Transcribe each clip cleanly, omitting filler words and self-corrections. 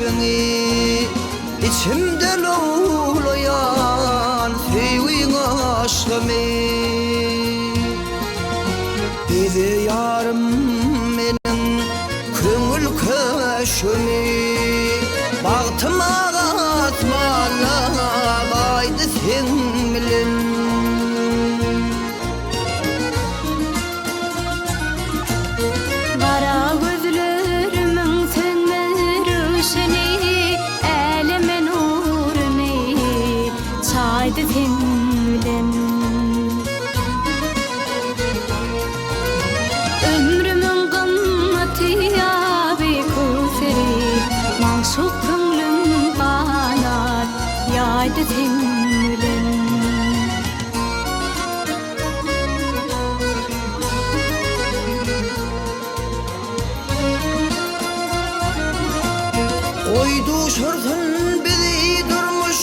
beni içimde lulayan sevin aşkımı Bizi yarım menin köngül köşümü Bağtıma atmana baydı sen bilin Kara gözlerimin sönmez rüşeni Elime nurunu çaydı sen bilin Ömrümün kıymeti abi kuseri Maşuk köngülüm kanat yaydı sen bilin Oydu şursun bizi durmuş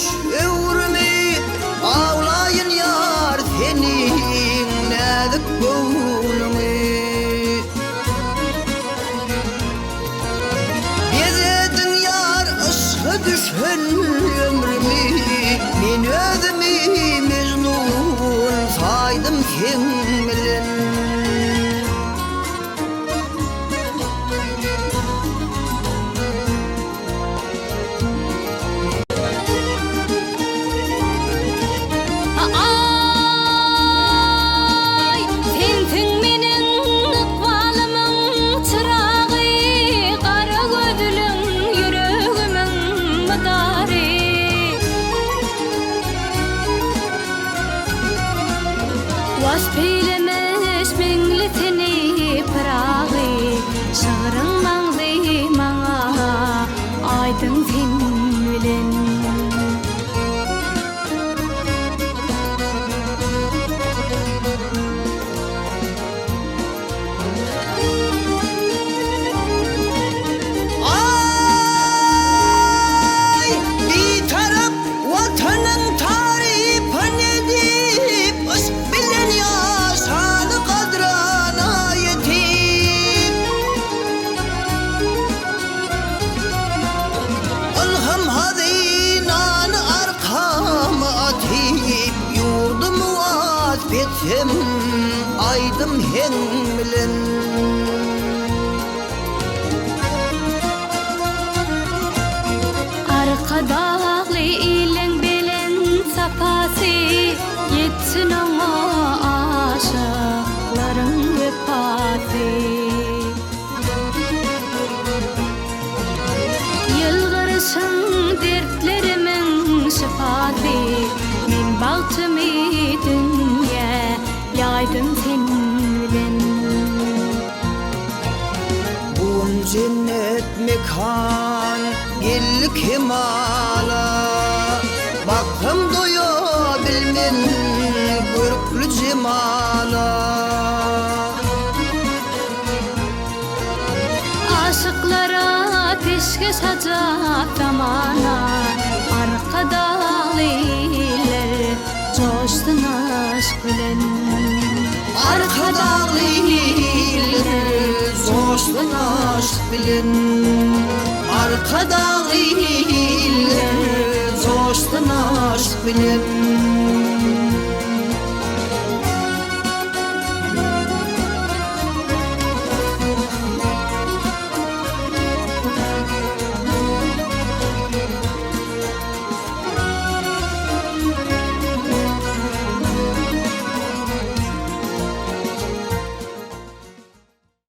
ömrümü Ağlayın yar senin nezik gönlünü Bezedin yar ışkı düşen ömrümü Men özümü mecnun saydım sen bilin Vaspeylemiş mengletini pırağı Şağırın mağzı mağa aydın sen bilin Ay bir taraf vatanın tarihi panedip Is bilen yaşanı kadrana yetip Ilham hazinanı arkama atip Yurdumu vazgeçim aydım hen bilin Arkadağlı ilen bilen sapası Yetsin ama aşıkların vefası Yılgırışın dertlerimin şifası Men bağtımı dünya yaydım sen bilin Bun cennet mekan gellik hemala Baktım doyabilmen görüklü cemala Aşıklara peşke sacak zamana Arkadağlılar coştun aşk bilen Arkadağlılar coştun aşk bilen Arkadağlılar coştun aşk bilen